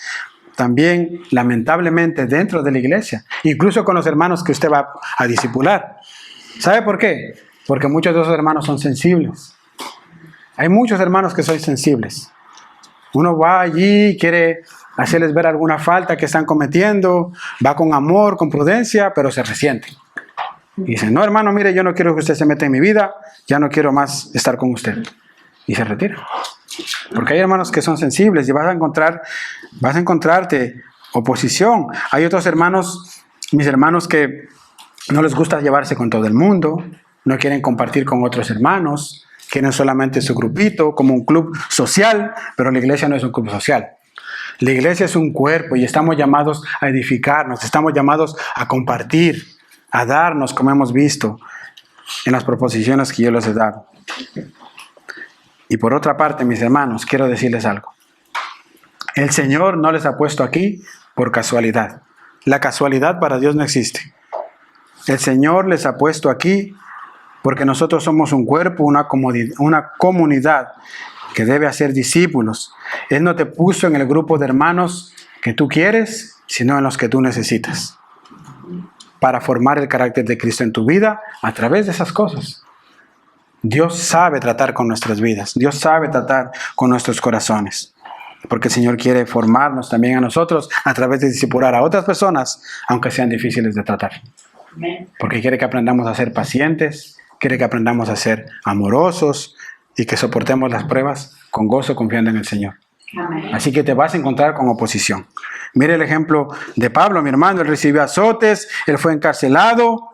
también lamentablemente dentro de la iglesia, incluso con los hermanos que usted va a discipular. ¿Sabe por qué? Porque muchos de esos hermanos son sensibles. Hay muchos hermanos que son sensibles. Uno va allí, quiere hacerles ver alguna falta que están cometiendo, va con amor, con prudencia, pero se resiente. Y dice, no, hermano, mire, yo no quiero que usted se meta en mi vida, ya no quiero más estar con usted. Y se retira. Porque hay hermanos que son sensibles y vas a encontrarte oposición. Hay otros hermanos, mis hermanos, que no les gusta llevarse con todo el mundo, no quieren compartir con otros hermanos, quieren solamente su grupito, como un club social, pero la iglesia no es un club social. La iglesia es un cuerpo y estamos llamados a edificarnos, estamos llamados a compartir, a darnos, como hemos visto en las proposiciones que yo les he dado. Y por otra parte, mis hermanos, quiero decirles algo. El Señor no les ha puesto aquí por casualidad. La casualidad para Dios no existe. El Señor les ha puesto aquí porque nosotros somos un cuerpo, una comunidad que debe hacer discípulos. Él no te puso en el grupo de hermanos que tú quieres, sino en los que tú necesitas, para formar el carácter de Cristo en tu vida a través de esas cosas. Dios sabe tratar con nuestras vidas. Dios sabe tratar con nuestros corazones. Porque el Señor quiere formarnos también a nosotros a través de discipular a otras personas, aunque sean difíciles de tratar. Porque quiere que aprendamos a ser pacientes, quiere que aprendamos a ser amorosos y que soportemos las pruebas con gozo, confiando en el Señor. Amén. Así que te vas a encontrar con oposición. Mire el ejemplo de Pablo, mi hermano. Él recibió azotes, él fue encarcelado,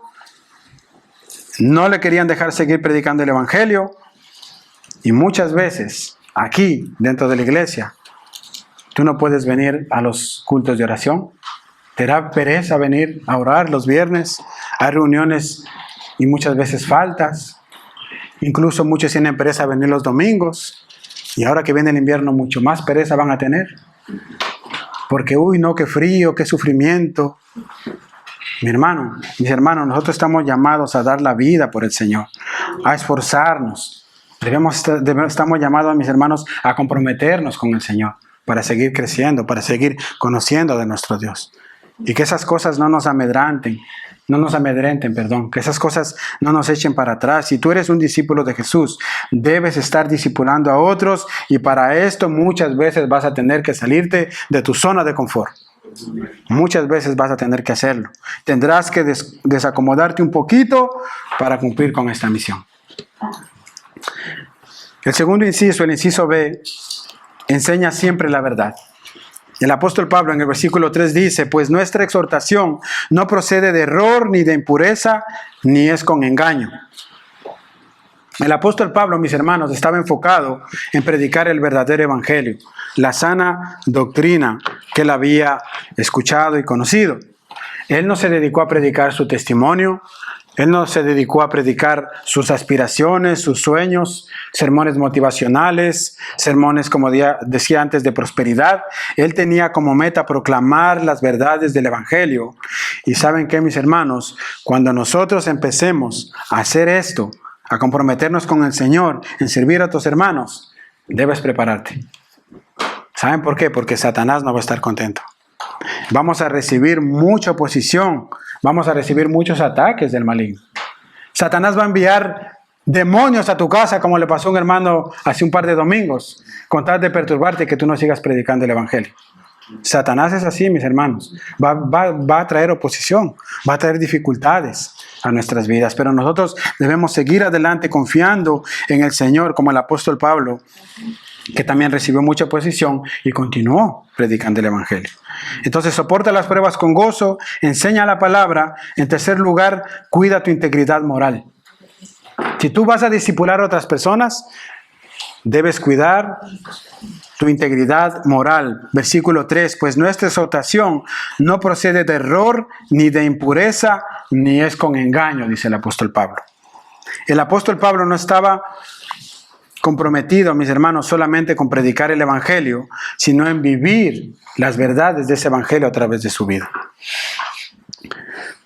no le querían dejar seguir predicando el Evangelio. Y muchas veces, aquí, dentro de la iglesia, tú no puedes venir a los cultos de oración. Te da pereza venir a orar los viernes. Hay reuniones y muchas veces faltas. Incluso muchos tienen pereza venir los domingos. Y ahora que viene el invierno, mucho más pereza van a tener. Porque, uy, no, qué frío, qué sufrimiento. Mi hermano, mis hermanos, nosotros estamos llamados a dar la vida por el Señor, a esforzarnos. Estamos llamados, mis hermanos, a comprometernos con el Señor para seguir creciendo, para seguir conociendo de nuestro Dios. Y que esas cosas no nos amedrenten, que esas cosas no nos echen para atrás. Si tú eres un discípulo de Jesús, debes estar discipulando a otros, y para esto muchas veces vas a tener que salirte de tu zona de confort. Muchas veces vas a tener que hacerlo. Tendrás que desacomodarte un poquito para cumplir con esta misión. El segundo inciso, el inciso B, enseña siempre la verdad. El apóstol Pablo en el versículo 3 dice: pues nuestra exhortación no procede de error, ni de impureza, ni es con engaño. El apóstol Pablo, mis hermanos, estaba enfocado en predicar el verdadero evangelio, la sana doctrina que él había escuchado y conocido. Él no se dedicó a predicar su testimonio, él no se dedicó a predicar sus aspiraciones, sus sueños, sermones motivacionales, sermones, como decía antes, de prosperidad. Él tenía como meta proclamar las verdades del evangelio. Y ¿saben qué, mis hermanos? Cuando nosotros empecemos a hacer esto, a comprometernos con el Señor, en servir a tus hermanos, debes prepararte. ¿Saben por qué? Porque Satanás no va a estar contento. Vamos a recibir mucha oposición, vamos a recibir muchos ataques del maligno. Satanás va a enviar demonios a tu casa, como le pasó a un hermano hace un par de domingos, con tal de perturbarte que tú no sigas predicando el evangelio. Satanás es así, mis hermanos. Va a traer oposición, va a traer dificultades a nuestras vidas, pero nosotros debemos seguir adelante confiando en el Señor, como el apóstol Pablo, que también recibió mucha oposición y continuó predicando el evangelio. Entonces, soporta las pruebas con gozo, enseña la palabra. En tercer lugar, cuida tu integridad moral. Si tú vas a discipular a otras personas, debes cuidar tu integridad moral. Versículo 3, pues nuestra exhortación no procede de error, ni de impureza, ni es con engaño, dice el apóstol Pablo. El apóstol Pablo no estaba comprometido, mis hermanos, solamente con predicar el evangelio, sino en vivir las verdades de ese evangelio a través de su vida.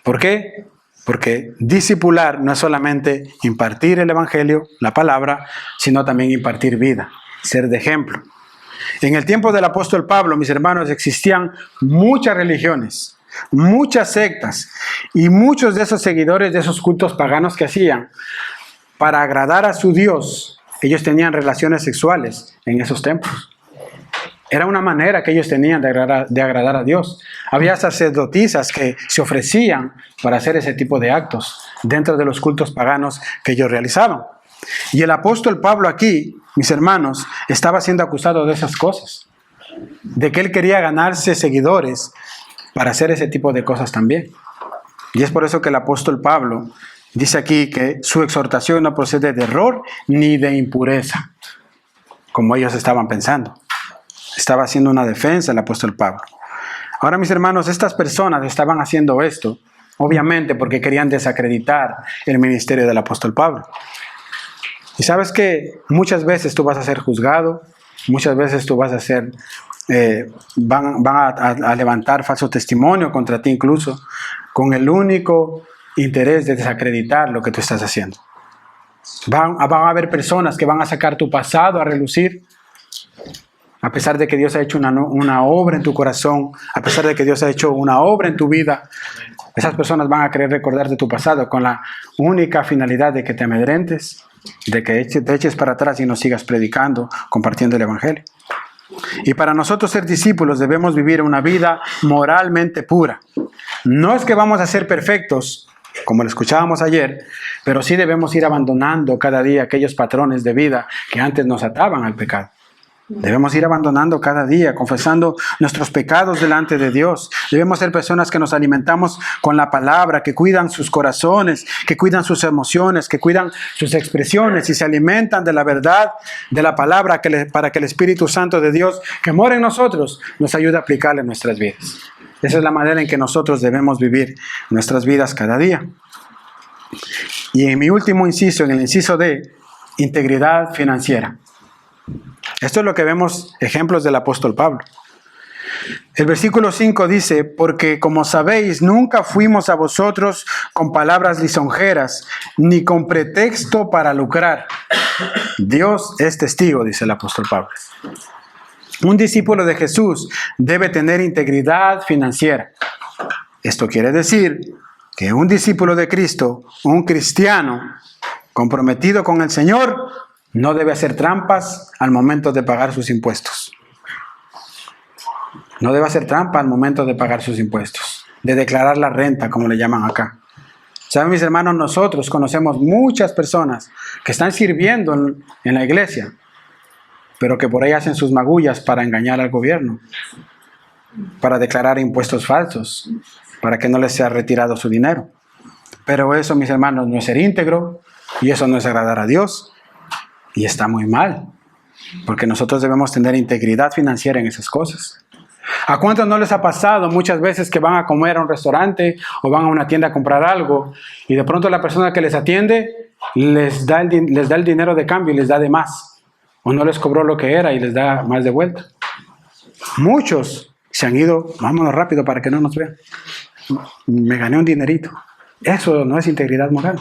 ¿Por qué? Porque discipular no es solamente impartir el evangelio, la palabra, sino también impartir vida, ser de ejemplo. En el tiempo del apóstol Pablo, mis hermanos, existían muchas religiones, muchas sectas, y muchos de esos seguidores de esos cultos paganos que hacían para agradar a su Dios, ellos tenían relaciones sexuales en esos templos. Era una manera que ellos tenían de agradar a Dios. Había sacerdotisas que se ofrecían para hacer ese tipo de actos dentro de los cultos paganos que ellos realizaban. Y el apóstol Pablo aquí, mis hermanos, estaba siendo acusado de esas cosas, de que él quería ganarse seguidores para hacer ese tipo de cosas también. Y es por eso que el apóstol Pablo dice aquí que su exhortación no procede de error ni de impureza, como ellos estaban pensando. Estaba haciendo una defensa el apóstol Pablo. Ahora, mis hermanos, estas personas estaban haciendo esto, obviamente, porque querían desacreditar el ministerio del apóstol Pablo. Y sabes que muchas veces tú vas a ser juzgado, muchas veces tú vas a ser van a levantar falso testimonio contra ti incluso, con el único interés de desacreditar lo que tú estás haciendo. Van a haber personas que van a sacar tu pasado a relucir, a pesar de que Dios ha hecho una obra en tu corazón, a pesar de que Dios ha hecho una obra en tu vida. Esas personas van a querer recordarte tu pasado con la única finalidad de que te amedrentes, de que te eches para atrás y no sigas predicando, compartiendo el Evangelio. Y para nosotros ser discípulos debemos vivir una vida moralmente pura. No es que vamos a ser perfectos, como lo escuchábamos ayer, pero sí debemos ir abandonando cada día aquellos patrones de vida que antes nos ataban al pecado. Debemos ir abandonando cada día, confesando nuestros pecados delante de Dios. Debemos ser personas que nos alimentamos con la palabra, que cuidan sus corazones, que cuidan sus emociones, que cuidan sus expresiones y se alimentan de la verdad de la palabra para que el Espíritu Santo de Dios que mora en nosotros nos ayude a aplicarle en nuestras vidas. Esa es la manera en que nosotros debemos vivir nuestras vidas cada día. Y en mi último inciso, en el inciso de integridad financiera. Esto es lo que vemos ejemplos del apóstol Pablo. El versículo 5 dice, porque como sabéis, nunca fuimos a vosotros con palabras lisonjeras, ni con pretexto para lucrar. Dios es testigo, dice el apóstol Pablo. Un discípulo de Jesús debe tener integridad financiera. Esto quiere decir que un discípulo de Cristo, un cristiano comprometido con el Señor, no debe hacer trampas al momento de pagar sus impuestos. No debe hacer trampa al momento de pagar sus impuestos, de declarar la renta, como le llaman acá. ¿Saben, mis hermanos? Nosotros conocemos muchas personas que están sirviendo en la iglesia, pero que por ahí hacen sus magullas para engañar al gobierno, para declarar impuestos falsos, para que no les sea retirado su dinero. Pero eso, mis hermanos, no es ser íntegro, y eso no es agradar a Dios. Y está muy mal, porque nosotros debemos tener integridad financiera en esas cosas. ¿A cuántos no les ha pasado muchas veces que van a comer a un restaurante o van a una tienda a comprar algo y de pronto la persona que les atiende les da el dinero de cambio y les da de más? O no les cobró lo que era y les da más de vuelta. Muchos se han ido, vámonos rápido para que no nos vean. Me gané un dinerito. Eso no es integridad moral.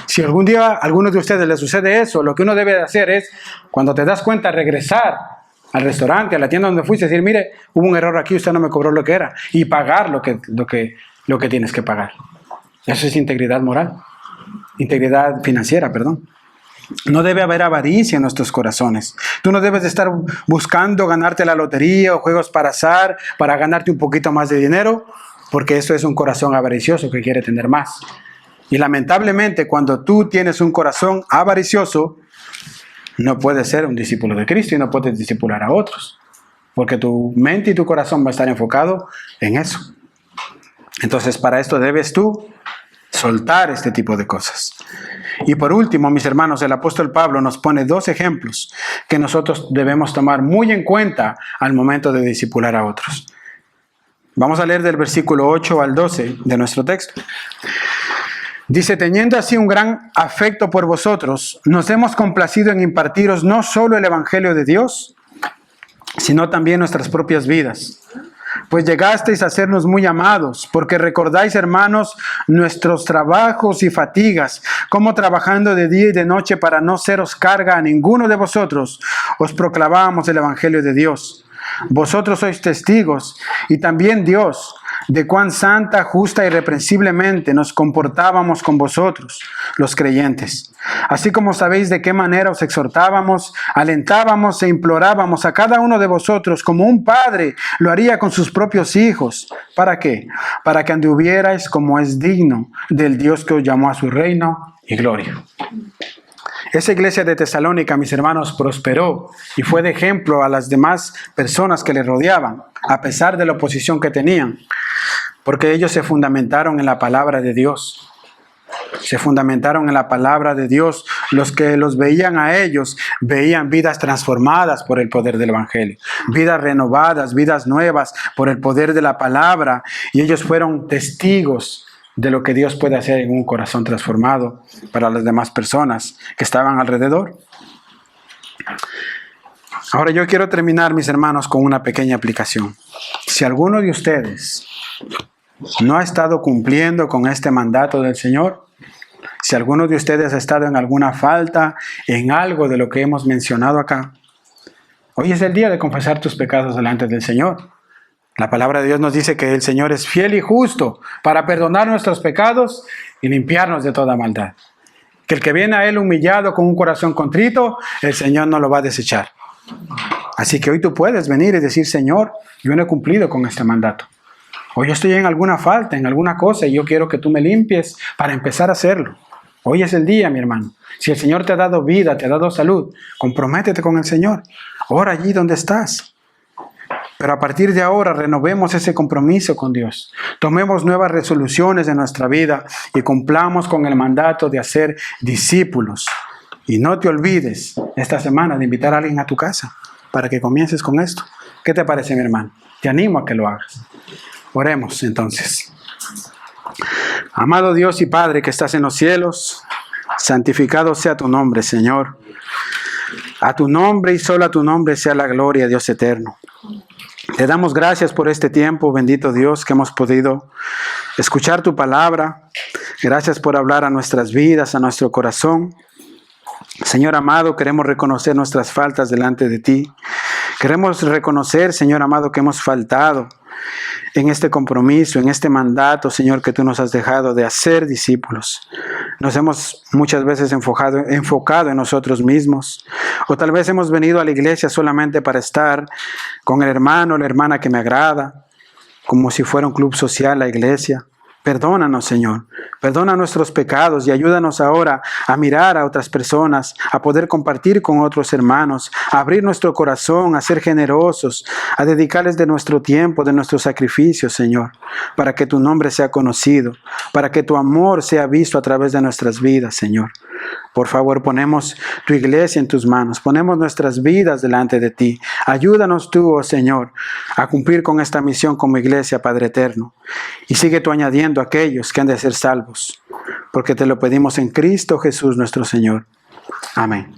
Si algún día a algunos de ustedes les sucede eso, lo que uno debe de hacer es, cuando te das cuenta, regresar al restaurante, a la tienda donde fuiste, decir, mire, hubo un error aquí, usted no me cobró lo que era, y pagar lo que tienes que pagar. Eso es integridad moral, integridad financiera, perdón. No debe haber avaricia en nuestros corazones. Tú no debes de estar buscando ganarte la lotería o juegos para azar, para ganarte un poquito más de dinero, porque eso es un corazón avaricioso que quiere tener más. Y lamentablemente, cuando tú tienes un corazón avaricioso, no puedes ser un discípulo de Cristo y no puedes discipular a otros, porque tu mente y tu corazón va a estar enfocado en eso. Entonces, para esto debes tú soltar este tipo de cosas. Y por último, mis hermanos, el apóstol Pablo nos pone dos ejemplos que nosotros debemos tomar muy en cuenta al momento de discipular a otros. Vamos a leer del versículo 8 al 12 de nuestro texto. Dice, teniendo así un gran afecto por vosotros, nos hemos complacido en impartiros no solo el Evangelio de Dios, sino también nuestras propias vidas. Pues llegasteis a sernos muy amados, porque recordáis, hermanos, nuestros trabajos y fatigas, como trabajando de día y de noche para no seros carga a ninguno de vosotros, os proclamábamos el Evangelio de Dios. Vosotros sois testigos, y también Dios, de cuán santa, justa y irreprensiblemente nos comportábamos con vosotros, los creyentes. Así como sabéis de qué manera os exhortábamos, alentábamos e implorábamos a cada uno de vosotros, como un padre lo haría con sus propios hijos. ¿Para qué? Para que anduvierais como es digno del Dios que os llamó a su reino y gloria. Esa iglesia de Tesalónica, mis hermanos, prosperó y fue de ejemplo a las demás personas que le rodeaban, a pesar de la oposición que tenían, porque ellos se fundamentaron en la palabra de Dios. Se fundamentaron en la palabra de Dios. Los que los veían a ellos, veían vidas transformadas por el poder del Evangelio, vidas renovadas, vidas nuevas por el poder de la palabra, y ellos fueron testigos de lo que Dios puede hacer en un corazón transformado para las demás personas que estaban alrededor. Ahora yo quiero terminar, mis hermanos, con una pequeña aplicación. Si alguno de ustedes no ha estado cumpliendo con este mandato del Señor, si alguno de ustedes ha estado en alguna falta, en algo de lo que hemos mencionado acá, hoy es el día de confesar tus pecados delante del Señor. La palabra de Dios nos dice que el Señor es fiel y justo para perdonar nuestros pecados y limpiarnos de toda maldad. Que el que viene a Él humillado con un corazón contrito, el Señor no lo va a desechar. Así que hoy tú puedes venir y decir, Señor, yo no he cumplido con este mandato. Hoy yo estoy en alguna falta, en alguna cosa, y yo quiero que tú me limpies para empezar a hacerlo. Hoy es el día, mi hermano. Si el Señor te ha dado vida, te ha dado salud, comprométete con el Señor. Ora allí donde estás. Pero a partir de ahora renovemos ese compromiso con Dios. Tomemos nuevas resoluciones en nuestra vida y cumplamos con el mandato de hacer discípulos. Y no te olvides esta semana de invitar a alguien a tu casa para que comiences con esto. ¿Qué te parece, mi hermano? Te animo a que lo hagas. Oremos entonces. Amado Dios y Padre que estás en los cielos, santificado sea tu nombre, Señor. A tu nombre y solo a tu nombre sea la gloria, Dios eterno. Te damos gracias por este tiempo, bendito Dios, que hemos podido escuchar tu palabra. Gracias por hablar a nuestras vidas, a nuestro corazón. Señor amado, queremos reconocer nuestras faltas delante de ti. Queremos reconocer, Señor amado, que hemos faltado en este compromiso, en este mandato, Señor, que tú nos has dejado de hacer discípulos. Nos hemos muchas veces enfocado en nosotros mismos, o tal vez hemos venido a la iglesia solamente para estar con el hermano o la hermana que me agrada, como si fuera un club social la iglesia. Perdónanos, Señor. Perdona nuestros pecados y ayúdanos ahora a mirar a otras personas, a poder compartir con otros hermanos, a abrir nuestro corazón, a ser generosos, a dedicarles de nuestro tiempo, de nuestros sacrificios, Señor, para que tu nombre sea conocido, para que tu amor sea visto a través de nuestras vidas, Señor. Por favor, ponemos tu iglesia en tus manos, ponemos nuestras vidas delante de ti. Ayúdanos tú, oh Señor, a cumplir con esta misión como iglesia, Padre eterno. Y sigue tú añadiendo a aquellos que han de ser salvos, porque te lo pedimos en Cristo Jesús nuestro Señor. Amén.